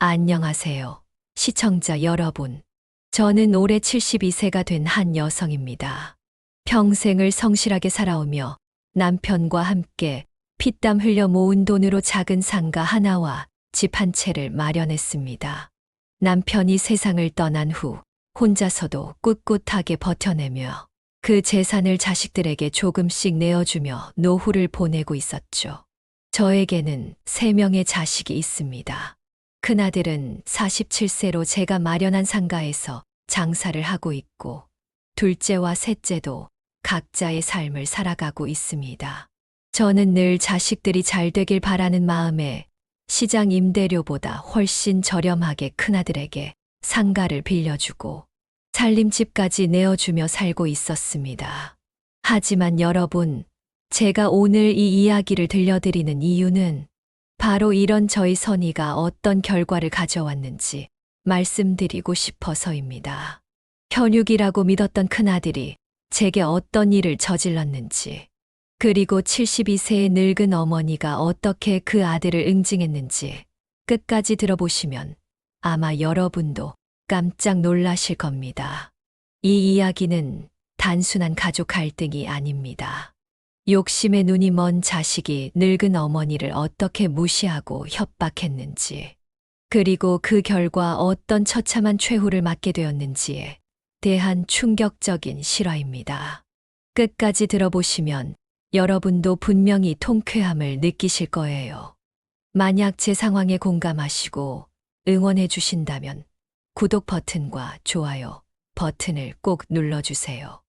안녕하세요. 시청자 여러분. 저는 올해 72세가 된 한 여성입니다. 평생을 성실하게 살아오며 남편과 함께 피땀 흘려 모은 돈으로 작은 상가 하나와 집 한 채를 마련했습니다. 남편이 세상을 떠난 후 혼자서도 꿋꿋하게 버텨내며 그 재산을 자식들에게 조금씩 내어주며 노후를 보내고 있었죠. 저에게는 3명의 자식이 있습니다. 큰아들은 47세로 제가 마련한 상가에서 장사를 하고 있고, 둘째와 셋째도 각자의 삶을 살아가고 있습니다. 저는 늘 자식들이 잘 되길 바라는 마음에 시장 임대료보다 훨씬 저렴하게 큰아들에게 상가를 빌려주고 살림집까지 내어주며 살고 있었습니다. 하지만 여러분, 제가 오늘 이 이야기를 들려드리는 이유는 바로 이런 저희 선의가 어떤 결과를 가져왔는지 말씀드리고 싶어서입니다. 현육이라고 믿었던 큰아들이 제게 어떤 일을 저질렀는지, 그리고 72세의 늙은 어머니가 어떻게 그 아들을 응징했는지 끝까지 들어보시면 아마 여러분도 깜짝 놀라실 겁니다. 이 이야기는 단순한 가족 갈등이 아닙니다. 욕심에 눈이 먼 자식이 늙은 어머니를 어떻게 무시하고 협박했는지, 그리고 그 결과 어떤 처참한 최후를 맞게 되었는지에 대한 충격적인 실화입니다. 끝까지 들어보시면 여러분도 분명히 통쾌함을 느끼실 거예요. 만약 제 상황에 공감하시고 응원해 주신다면 구독 버튼과 좋아요 버튼을 꼭 눌러주세요.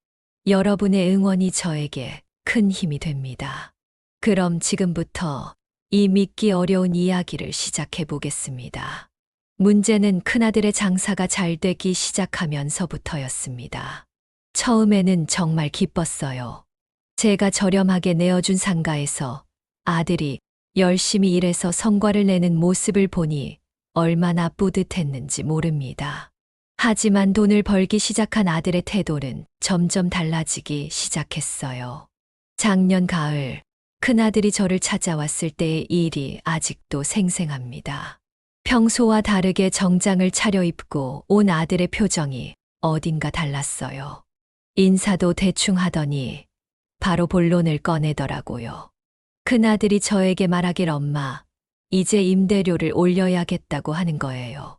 여러분의 응원이 저에게 큰 힘이 됩니다. 그럼 지금부터 이 믿기 어려운 이야기를 시작해 보겠습니다. 문제는 큰아들의 장사가 잘 되기 시작하면서부터였습니다. 처음에는 정말 기뻤어요. 제가 저렴하게 내어준 상가에서 아들이 열심히 일해서 성과를 내는 모습을 보니 얼마나 뿌듯했는지 모릅니다. 하지만 돈을 벌기 시작한 아들의 태도는 점점 달라지기 시작했어요. 작년 가을, 큰아들이 저를 찾아왔을 때의 일이 아직도 생생합니다. 평소와 다르게 정장을 차려입고 온 아들의 표정이 어딘가 달랐어요. 인사도 대충 하더니 바로 본론을 꺼내더라고요. 큰아들이 저에게 말하길 엄마, 이제 임대료를 올려야겠다고 하는 거예요.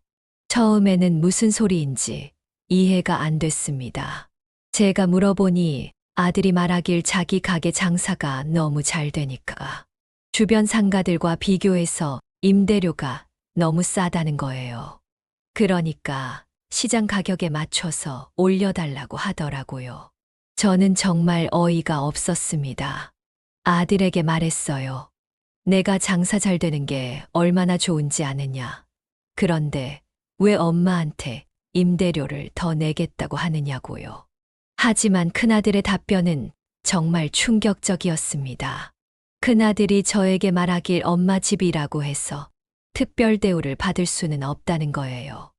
처음에는 무슨 소리인지 이해가 안 됐습니다. 제가 물어보니 아들이 말하길 자기 가게 장사가 너무 잘 되니까 주변 상가들과 비교해서 임대료가 너무 싸다는 거예요. 그러니까 시장 가격에 맞춰서 올려달라고 하더라고요. 저는 정말 어이가 없었습니다. 아들에게 말했어요. 내가 장사 잘 되는 게 얼마나 좋은지 아느냐. 그런데 왜 엄마한테 임대료를 더 내겠다고 하느냐고요. 하지만 큰아들의 답변은 정말 충격적이었습니다. 큰아들이 저에게 말하길 엄마 집이라고 해서 특별 대우를 받을 수는 없다는 거예요.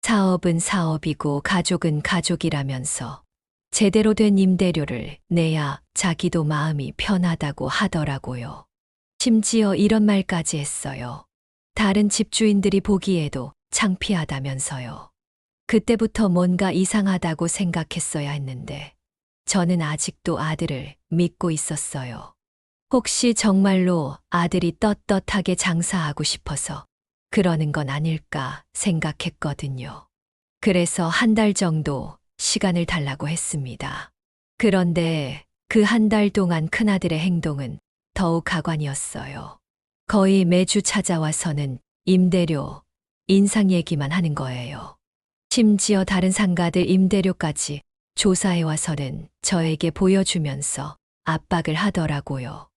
사업은 사업이고 가족은 가족이라면서 제대로 된 임대료를 내야 자기도 마음이 편하다고 하더라고요. 심지어 이런 말까지 했어요. 다른 집주인들이 보기에도 창피하다면서요. 그때부터 뭔가 이상하다고 생각했어야 했는데 저는 아직도 아들을 믿고 있었어요. 혹시 정말로 아들이 떳떳하게 장사하고 싶어서 그러는 건 아닐까 생각했거든요. 그래서 한 달 정도 시간을 달라고 했습니다. 그런데 그 한 달 동안 큰아들의 행동은 더욱 가관이었어요. 거의 매주 찾아와서는 임대료, 인상 얘기만 하는 거예요. 심지어 다른 상가들 임대료까지 조사해 와서는 저에게 보여주면서 압박을 하더라고요.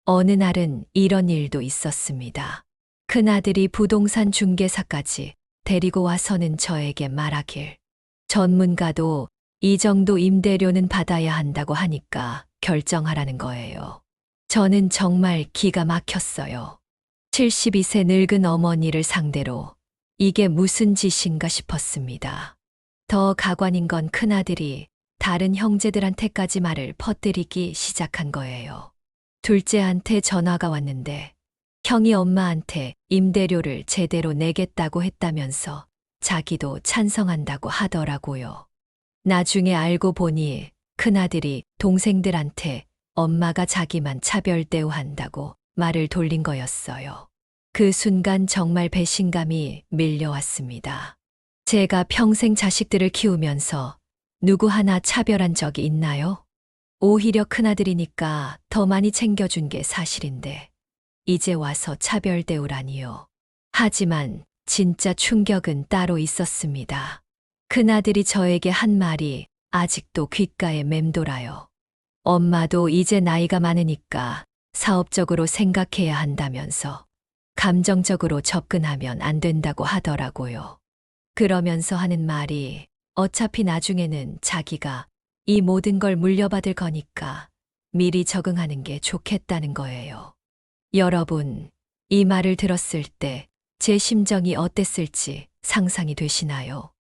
어느 날은 이런 일도 있었습니다. 큰아들이 부동산 중개사까지 데리고 와서는 저에게 말하길, 전문가도 이 정도 임대료는 받아야 한다고 하니까 결정하라는 거예요. 저는 정말 기가 막혔어요. 72세 늙은 어머니를 상대로 이게 무슨 짓인가 싶었습니다. 더 가관인 건 큰아들이 다른 형제들한테까지 말을 퍼뜨리기 시작한 거예요. 둘째한테 전화가 왔는데 형이 엄마한테 임대료를 제대로 내겠다고 했다면서 자기도 찬성한다고 하더라고요. 나중에 알고 보니 큰아들이 동생들한테 엄마가 자기만 차별 대우한다고 말을 돌린 거였어요. 그 순간 정말 배신감이 밀려왔습니다. 제가 평생 자식들을 키우면서 누구 하나 차별한 적이 있나요? 오히려 큰아들이니까 더 많이 챙겨준 게 사실인데 이제 와서 차별 대우라니요. 하지만 진짜 충격은 따로 있었습니다. 큰아들이 저에게 한 말이 아직도 귓가에 맴돌아요. 엄마도 이제 나이가 많으니까 사업적으로 생각해야 한다면서 감정적으로 접근하면 안 된다고 하더라고요. 그러면서 하는 말이 어차피 나중에는 자기가 이 모든 걸 물려받을 거니까 미리 적응하는 게 좋겠다는 거예요. 여러분, 이 말을 들었을 때 제 심정이 어땠을지 상상이 되시나요?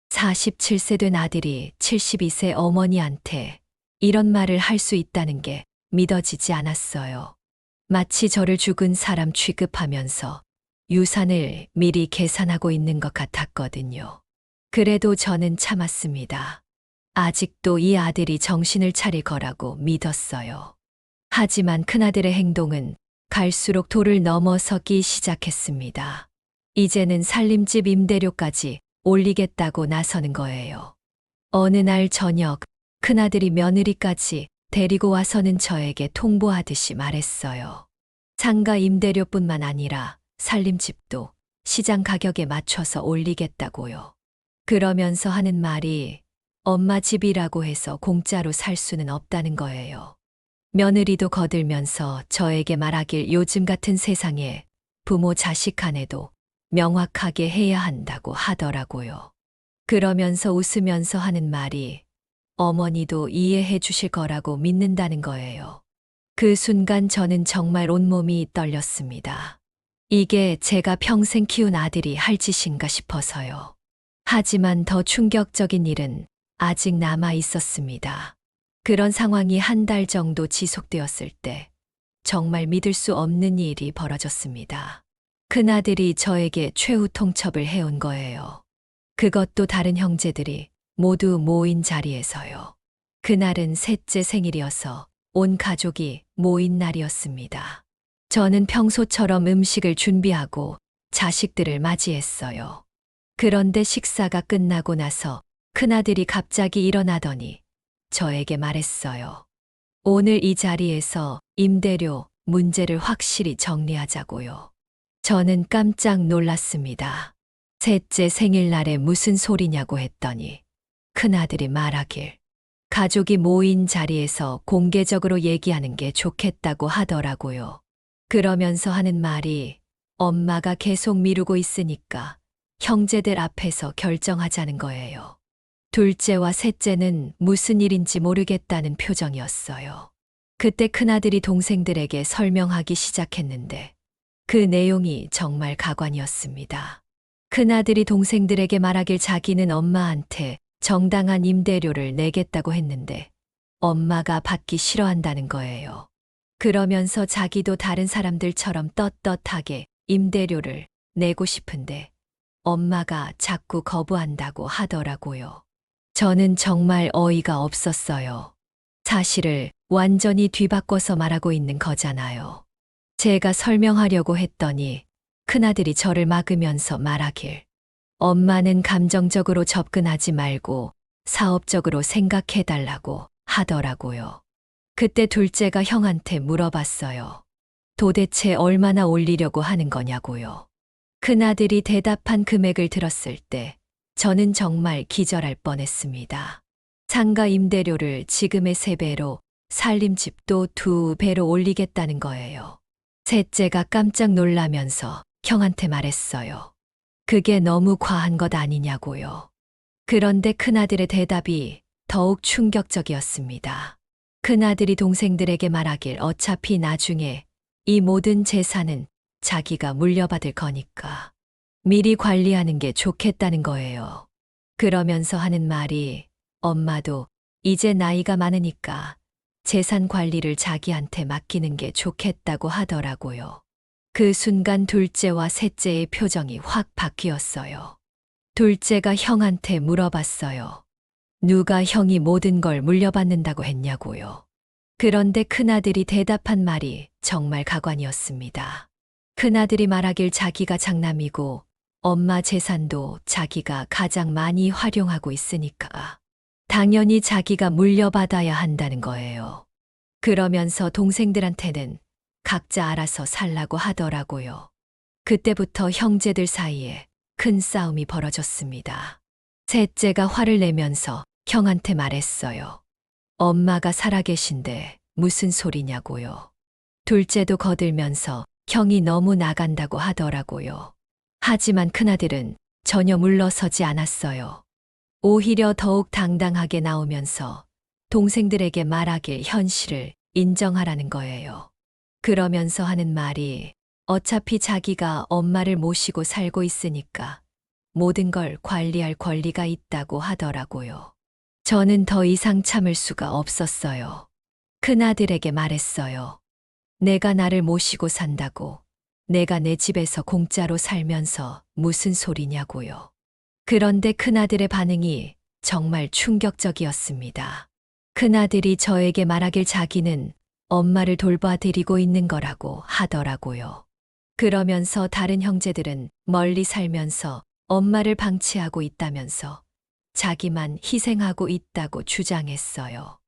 47세 된 아들이 72세 어머니한테 이런 말을 할 수 있다는 게 믿어지지 않았어요. 마치 저를 죽은 사람 취급하면서 유산을 미리 계산하고 있는 것 같았거든요. 그래도 저는 참았습니다. 아직도 이 아들이 정신을 차릴 거라고 믿었어요. 하지만 큰아들의 행동은 갈수록 도를 넘어서기 시작했습니다. 이제는 살림집 임대료까지 올리겠다고 나서는 거예요. 어느 날 저녁 큰아들이 며느리까지 데리고 와서는 저에게 통보하듯이 말했어요. 상가 임대료뿐만 아니라 살림집도 시장 가격에 맞춰서 올리겠다고요. 그러면서 하는 말이 엄마 집이라고 해서 공짜로 살 수는 없다는 거예요. 며느리도 거들면서 저에게 말하길 요즘 같은 세상에 부모 자식 간에도 명확하게 해야 한다고 하더라고요. 그러면서 웃으면서 하는 말이 어머니도 이해해 주실 거라고 믿는다는 거예요. 그 순간 저는 정말 온몸이 떨렸습니다. 이게 제가 평생 키운 아들이 할 짓인가 싶어서요. 하지만 더 충격적인 일은 아직 남아 있었습니다. 그런 상황이 한 달 정도 지속되었을 때 정말 믿을 수 없는 일이 벌어졌습니다. 큰아들이 저에게 최후 통첩을 해온 거예요. 그것도 다른 형제들이 모두 모인 자리에서요. 그날은 셋째 생일이어서 온 가족이 모인 날이었습니다. 저는 평소처럼 음식을 준비하고 자식들을 맞이했어요. 그런데 식사가 끝나고 나서 큰아들이 갑자기 일어나더니 저에게 말했어요. 오늘 이 자리에서 임대료 문제를 확실히 정리하자고요. 저는 깜짝 놀랐습니다. 셋째 생일날에 무슨 소리냐고 했더니 큰아들이 말하길 가족이 모인 자리에서 공개적으로 얘기하는 게 좋겠다고 하더라고요. 그러면서 하는 말이 엄마가 계속 미루고 있으니까 형제들 앞에서 결정하자는 거예요. 둘째와 셋째는 무슨 일인지 모르겠다는 표정이었어요. 그때 큰아들이 동생들에게 설명하기 시작했는데 그 내용이 정말 가관이었습니다. 큰아들이 동생들에게 말하길 자기는 엄마한테 정당한 임대료를 내겠다고 했는데 엄마가 받기 싫어한다는 거예요. 그러면서 자기도 다른 사람들처럼 떳떳하게 임대료를 내고 싶은데 엄마가 자꾸 거부한다고 하더라고요. 저는 정말 어이가 없었어요. 사실을 완전히 뒤바꿔서 말하고 있는 거잖아요. 제가 설명하려고 했더니 큰아들이 저를 막으면서 말하길 엄마는 감정적으로 접근하지 말고 사업적으로 생각해달라고 하더라고요. 그때 둘째가 형한테 물어봤어요. 도대체 얼마나 올리려고 하는 거냐고요. 큰아들이 대답한 금액을 들었을 때 저는 정말 기절할 뻔했습니다. 상가 임대료를 지금의 3배로 살림집도 2배로 올리겠다는 거예요. 셋째가 깜짝 놀라면서 형한테 말했어요. 그게 너무 과한 것 아니냐고요. 그런데 큰아들의 대답이 더욱 충격적이었습니다. 큰아들이 동생들에게 말하길 어차피 나중에 이 모든 재산은 자기가 물려받을 거니까 미리 관리하는 게 좋겠다는 거예요. 그러면서 하는 말이 엄마도 이제 나이가 많으니까 재산 관리를 자기한테 맡기는 게 좋겠다고 하더라고요. 그 순간 둘째와 셋째의 표정이 확 바뀌었어요. 둘째가 형한테 물어봤어요. 누가 형이 모든 걸 물려받는다고 했냐고요. 그런데 큰아들이 대답한 말이 정말 가관이었습니다. 큰아들이 말하길 자기가 장남이고 엄마 재산도 자기가 가장 많이 활용하고 있으니까 당연히 자기가 물려받아야 한다는 거예요. 그러면서 동생들한테는 각자 알아서 살라고 하더라고요. 그때부터 형제들 사이에 큰 싸움이 벌어졌습니다. 셋째가 화를 내면서 형한테 말했어요. 엄마가 살아계신데 무슨 소리냐고요. 둘째도 거들면서 형이 너무 나간다고 하더라고요. 하지만 큰아들은 전혀 물러서지 않았어요. 오히려 더욱 당당하게 나오면서 동생들에게 말하길 현실을 인정하라는 거예요. 그러면서 하는 말이 어차피 자기가 엄마를 모시고 살고 있으니까 모든 걸 관리할 권리가 있다고 하더라고요. 저는 더 이상 참을 수가 없었어요. 큰아들에게 말했어요. 내가 나를 모시고 산다고 내가 내 집에서 공짜로 살면서 무슨 소리냐고요. 그런데 큰아들의 반응이 정말 충격적이었습니다. 큰아들이 저에게 말하길 자기는 엄마를 돌봐드리고 있는 거라고 하더라고요. 그러면서 다른 형제들은 멀리 살면서 엄마를 방치하고 있다면서 자기만 희생하고 있다고 주장했어요.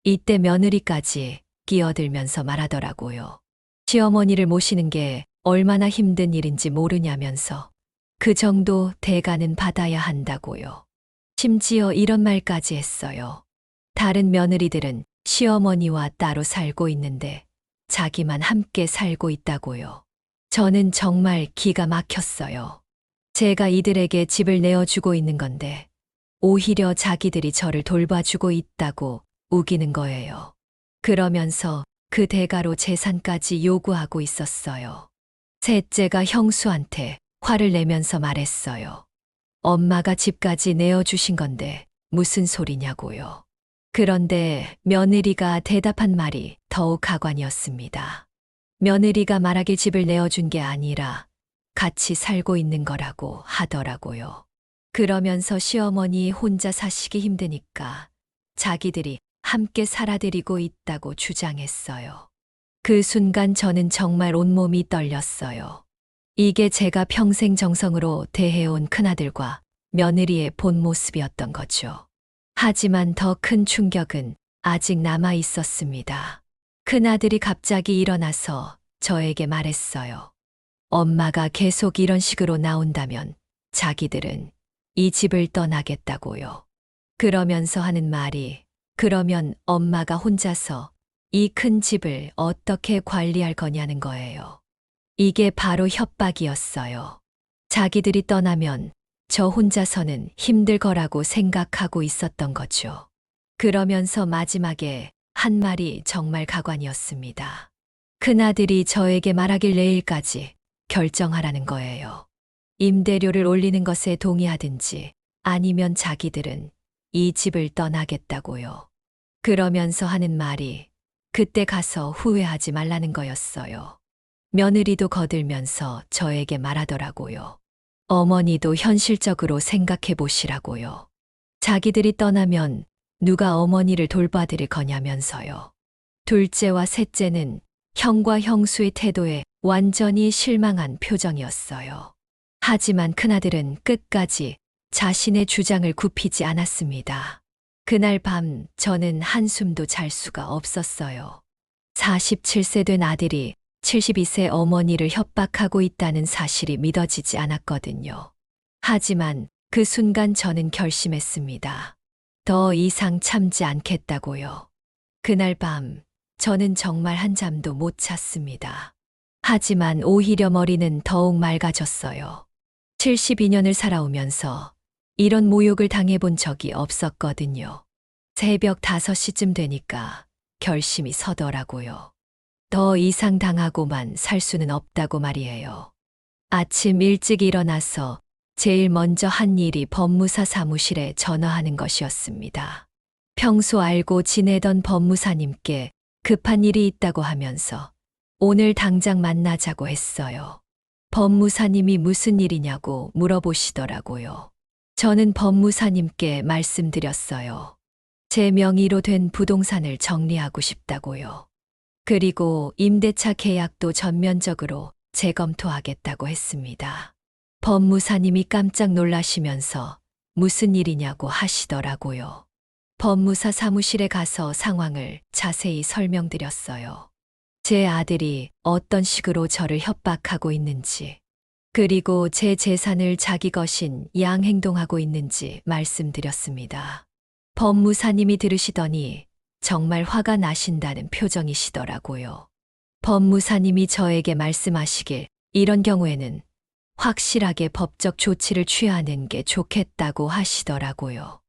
이때 며느리까지 끼어들면서 말하더라고요. 시어머니를 모시는 게 얼마나 힘든 일인지 모르냐면서 그 정도 대가는 받아야 한다고요. 심지어 이런 말까지 했어요. 다른 며느리들은 시어머니와 따로 살고 있는데 자기만 함께 살고 있다고요. 저는 정말 기가 막혔어요. 제가 이들에게 집을 내어주고 있는 건데 오히려 자기들이 저를 돌봐주고 있다고 우기는 거예요. 그러면서 그 대가로 재산까지 요구하고 있었어요. 셋째가 형수한테 화를 내면서 말했어요. 엄마가 집까지 내어주신 건데 무슨 소리냐고요. 그런데 며느리가 대답한 말이 더욱 가관이었습니다. 며느리가 말하길 집을 내어준 게 아니라 같이 살고 있는 거라고 하더라고요. 그러면서 시어머니 혼자 사시기 힘드니까 자기들이 함께 살아드리고 있다고 주장했어요. 그 순간 저는 정말 온몸이 떨렸어요. 이게 제가 평생 정성으로 대해온 큰아들과 며느리의 본 모습이었던 거죠. 하지만 더 큰 충격은 아직 남아 있었습니다. 큰아들이 갑자기 일어나서 저에게 말했어요. 엄마가 계속 이런 식으로 나온다면 자기들은 이 집을 떠나겠다고요. 그러면서 하는 말이 그러면 엄마가 혼자서 이 큰 집을 어떻게 관리할 거냐는 거예요. 이게 바로 협박이었어요. 자기들이 떠나면 저 혼자서는 힘들 거라고 생각하고 있었던 거죠. 그러면서 마지막에 한 말이 정말 가관이었습니다. 큰아들이 저에게 말하길 내일까지 결정하라는 거예요. 임대료를 올리는 것에 동의하든지 아니면 자기들은 이 집을 떠나겠다고요. 그러면서 하는 말이 그때 가서 후회하지 말라는 거였어요. 며느리도 거들면서 저에게 말하더라고요. 어머니도 현실적으로 생각해 보시라고요. 자기들이 떠나면 누가 어머니를 돌봐드릴 거냐면서요. 둘째와 셋째는 형과 형수의 태도에 완전히 실망한 표정이었어요. 하지만 큰아들은 끝까지 자신의 주장을 굽히지 않았습니다. 그날 밤 저는 한숨도 잘 수가 없었어요. 47세 된 아들이 72세 어머니를 협박하고 있다는 사실이 믿어지지 않았거든요. 하지만 그 순간 저는 결심했습니다. 더 이상 참지 않겠다고요. 그날 밤 저는 정말 한잠도 못 잤습니다. 하지만 오히려 머리는 더욱 맑아졌어요. 72년을 살아오면서 이런 모욕을 당해본 적이 없었거든요. 새벽 5시쯤 되니까 결심이 서더라고요. 더 이상 당하고만 살 수는 없다고 말이에요. 아침 일찍 일어나서 제일 먼저 한 일이 법무사 사무실에 전화하는 것이었습니다. 평소 알고 지내던 법무사님께 급한 일이 있다고 하면서 오늘 당장 만나자고 했어요. 법무사님이 무슨 일이냐고 물어보시더라고요. 저는 법무사님께 말씀드렸어요. 제 명의로 된 부동산을 정리하고 싶다고요. 그리고 임대차 계약도 전면적으로 재검토하겠다고 했습니다. 법무사님이 깜짝 놀라시면서 무슨 일이냐고 하시더라고요. 법무사 사무실에 가서 상황을 자세히 설명드렸어요. 제 아들이 어떤 식으로 저를 협박하고 있는지, 그리고 제 재산을 자기 것인 양행동하고 있는지 말씀드렸습니다. 법무사님이 들으시더니 정말 화가 나신다는 표정이시더라고요. 법무사님이 저에게 말씀하시길 이런 경우에는 확실하게 법적 조치를 취하는 게 좋겠다고 하시더라고요.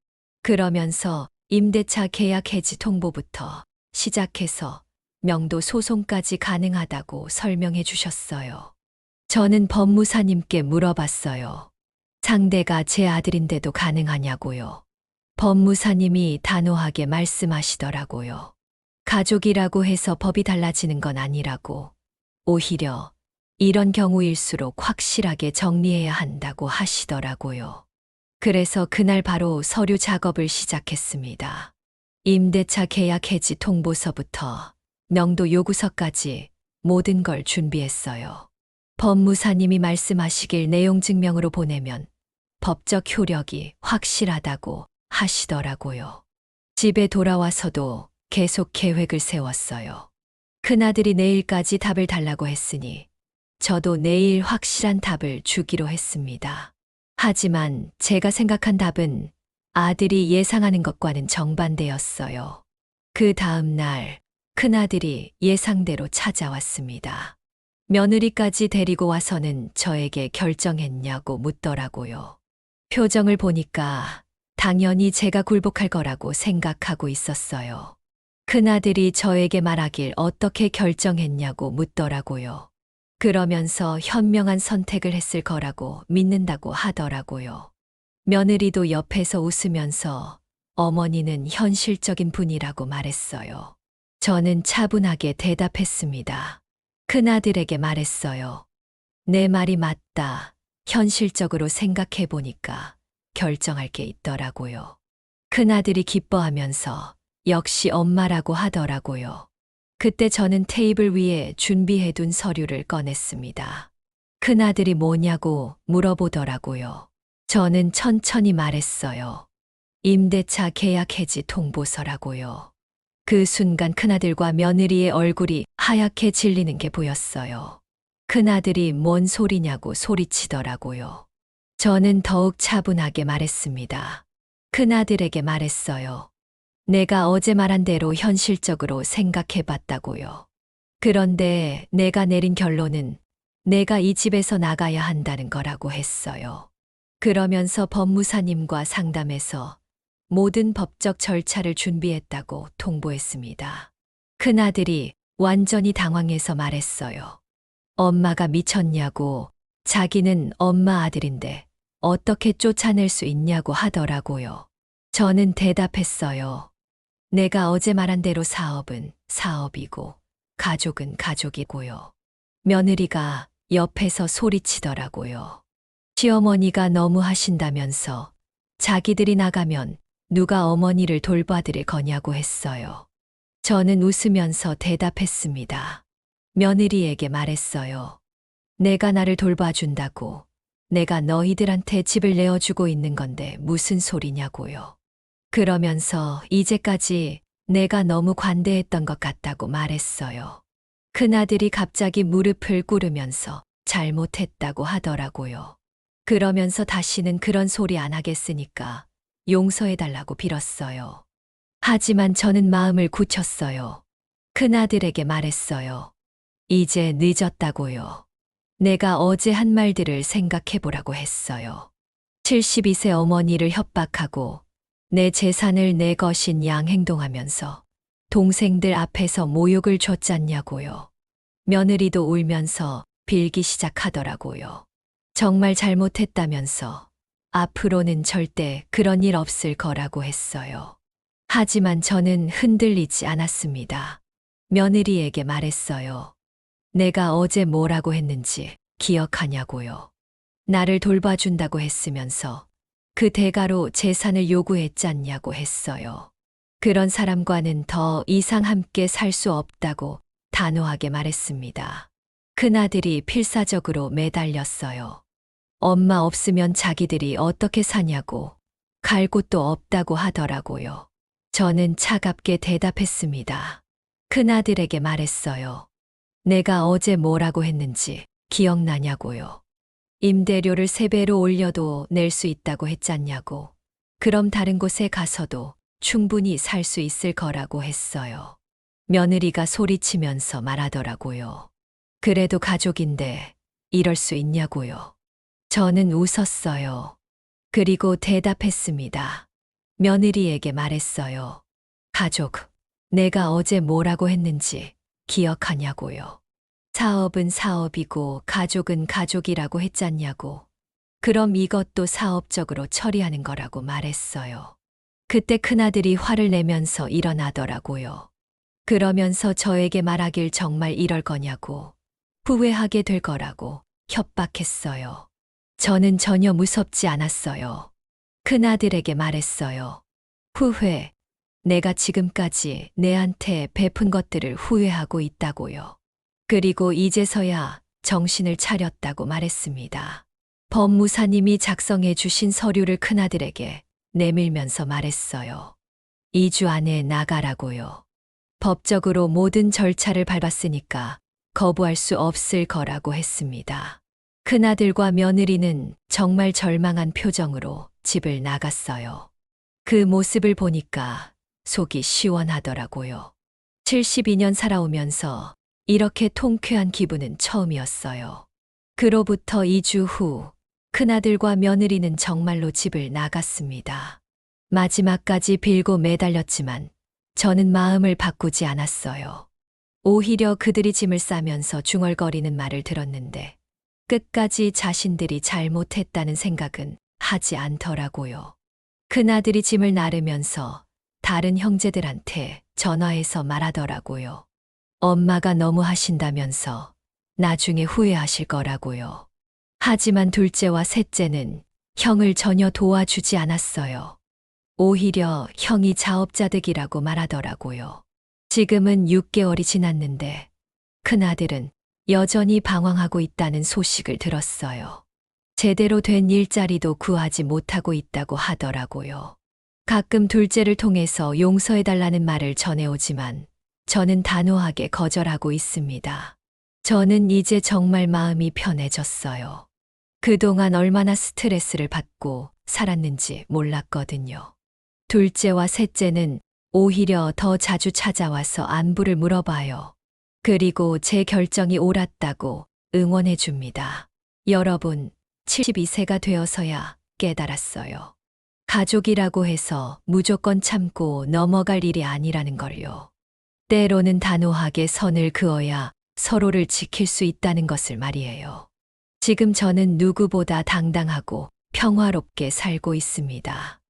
그러면서 임대차 계약 해지 통보부터 시작해서 명도 소송까지 가능하다고 설명해 주셨어요. 저는 법무사님께 물어봤어요. 상대가 제 아들인데도 가능하냐고요. 법무사님이 단호하게 말씀하시더라고요. 가족이라고 해서 법이 달라지는 건 아니라고, 오히려 이런 경우일수록 확실하게 정리해야 한다고 하시더라고요. 그래서 그날 바로 서류 작업을 시작했습니다. 임대차 계약 해지 통보서부터 명도 요구서까지 모든 걸 준비했어요. 법무사님이 말씀하시길 내용 증명으로 보내면 법적 효력이 확실하다고 하시더라고요. 집에 돌아와서도 계속 계획을 세웠어요. 큰아들이 내일까지 답을 달라고 했으니 저도 내일 확실한 답을 주기로 했습니다. 하지만 제가 생각한 답은 아들이 예상하는 것과는 정반대였어요. 그 다음 날 큰아들이 예상대로 찾아왔습니다. 며느리까지 데리고 와서는 저에게 결정했냐고 묻더라고요. 표정을 보니까 당연히 제가 굴복할 거라고 생각하고 있었어요. 큰아들이 저에게 말하길 어떻게 결정했냐고 묻더라고요. 그러면서 현명한 선택을 했을 거라고 믿는다고 하더라고요. 며느리도 옆에서 웃으면서 어머니는 현실적인 분이라고 말했어요. 저는 차분하게 대답했습니다. 큰아들에게 말했어요. 내 말이 맞다. 현실적으로 생각해 보니까 결정할 게 있더라고요. 큰아들이 기뻐하면서 역시 엄마라고 하더라고요. 그때 저는 테이블 위에 준비해둔 서류를 꺼냈습니다. 큰아들이 뭐냐고 물어보더라고요. 저는 천천히 말했어요. 임대차 계약 해지 통보서라고요. 그 순간 큰아들과 며느리의 얼굴이 하얗게 질리는 게 보였어요. 큰아들이 뭔 소리냐고 소리치더라고요. 저는 더욱 차분하게 말했습니다. 큰아들에게 말했어요. 내가 어제 말한 대로 현실적으로 생각해 봤다고요. 그런데 내가 내린 결론은 내가 이 집에서 나가야 한다는 거라고 했어요. 그러면서 법무사님과 상담해서 모든 법적 절차를 준비했다고 통보했습니다. 큰아들이 완전히 당황해서 말했어요. 엄마가 미쳤냐고, 자기는 엄마 아들인데 어떻게 쫓아낼 수 있냐고 하더라고요. 저는 대답했어요. 내가 어제 말한 대로 사업은 사업이고 가족은 가족이고요. 며느리가 옆에서 소리치더라고요. 시어머니가 너무 하신다면서 자기들이 나가면 누가 어머니를 돌봐드릴 거냐고 했어요. 저는 웃으면서 대답했습니다. 며느리에게 말했어요. 내가 나를 돌봐준다고 내가 너희들한테 집을 내어주고 있는 건데 무슨 소리냐고요. 그러면서 이제까지 내가 너무 관대했던 것 같다고 말했어요. 큰아들이 갑자기 무릎을 꿇으면서 잘못했다고 하더라고요. 그러면서 다시는 그런 소리 안 하겠으니까 용서해달라고 빌었어요. 하지만 저는 마음을 굳혔어요. 큰아들에게 말했어요. 이제 늦었다고요. 내가 어제 한 말들을 생각해보라고 했어요. 72세 어머니를 협박하고 내 재산을 내 것인 양 행동하면서 동생들 앞에서 모욕을 줬잖냐고요. 며느리도 울면서 빌기 시작하더라고요. 정말 잘못했다면서 앞으로는 절대 그런 일 없을 거라고 했어요. 하지만 저는 흔들리지 않았습니다. 며느리에게 말했어요. 내가 어제 뭐라고 했는지 기억하냐고요. 나를 돌봐준다고 했으면서 그 대가로 재산을 요구했지 않냐고 했어요. 그런 사람과는 더 이상 함께 살 수 없다고 단호하게 말했습니다. 큰아들이 필사적으로 매달렸어요. 엄마 없으면 자기들이 어떻게 사냐고 갈 곳도 없다고 하더라고요. 저는 차갑게 대답했습니다. 큰아들에게 말했어요. 내가 어제 뭐라고 했는지 기억나냐고요. 임대료를 3배로 올려도 낼 수 있다고 했잖냐고. 그럼 다른 곳에 가서도 충분히 살 수 있을 거라고 했어요. 며느리가 소리치면서 말하더라고요. 그래도 가족인데 이럴 수 있냐고요. 저는 웃었어요. 그리고 대답했습니다. 며느리에게 말했어요. 가족, 내가 어제 뭐라고 했는지 기억하냐고요. 사업은 사업이고 가족은 가족이라고 했잖냐고. 그럼 이것도 사업적으로 처리하는 거라고 말했어요. 그때 큰아들이 화를 내면서 일어나더라고요. 그러면서 저에게 말하길 정말 이럴 거냐고, 후회하게 될 거라고 협박했어요. 저는 전혀 무섭지 않았어요. 큰아들에게 말했어요. 후회, 내가 지금까지 내한테 베푼 것들을 후회하고 있다고요. 그리고 이제서야 정신을 차렸다고 말했습니다. 법무사님이 작성해 주신 서류를 큰아들에게 내밀면서 말했어요. 2주 안에 나가라고요. 법적으로 모든 절차를 밟았으니까 거부할 수 없을 거라고 했습니다. 큰아들과 며느리는 정말 절망한 표정으로 집을 나갔어요. 그 모습을 보니까 속이 시원하더라고요. 72년 살아오면서 이렇게 통쾌한 기분은 처음이었어요. 그로부터 2주 후 큰아들과 며느리는 정말로 집을 나갔습니다. 마지막까지 빌고 매달렸지만 저는 마음을 바꾸지 않았어요. 오히려 그들이 짐을 싸면서 중얼거리는 말을 들었는데 끝까지 자신들이 잘못했다는 생각은 하지 않더라고요. 큰아들이 짐을 나르면서 다른 형제들한테 전화해서 말하더라고요. 엄마가 너무 하신다면서 나중에 후회하실 거라고요. 하지만 둘째와 셋째는 형을 전혀 도와주지 않았어요. 오히려 형이 자업자득이라고 말하더라고요. 지금은 6개월이 지났는데 큰아들은 여전히 방황하고 있다는 소식을 들었어요. 제대로 된 일자리도 구하지 못하고 있다고 하더라고요. 가끔 둘째를 통해서 용서해달라는 말을 전해오지만 저는 단호하게 거절하고 있습니다. 저는 이제 정말 마음이 편해졌어요. 그동안 얼마나 스트레스를 받고 살았는지 몰랐거든요. 둘째와 셋째는 오히려 더 자주 찾아와서 안부를 물어봐요. 그리고 제 결정이 옳았다고 응원해 줍니다. 여러분, 72세가 되어서야 깨달았어요. 가족이라고 해서 무조건 참고 넘어갈 일이 아니라는 걸요. 때로는 단호하게 선을 그어야 서로를 지킬 수 있다는 것을 말이에요. 지금 저는 누구보다 당당하고 평화롭게 살고 있습니다.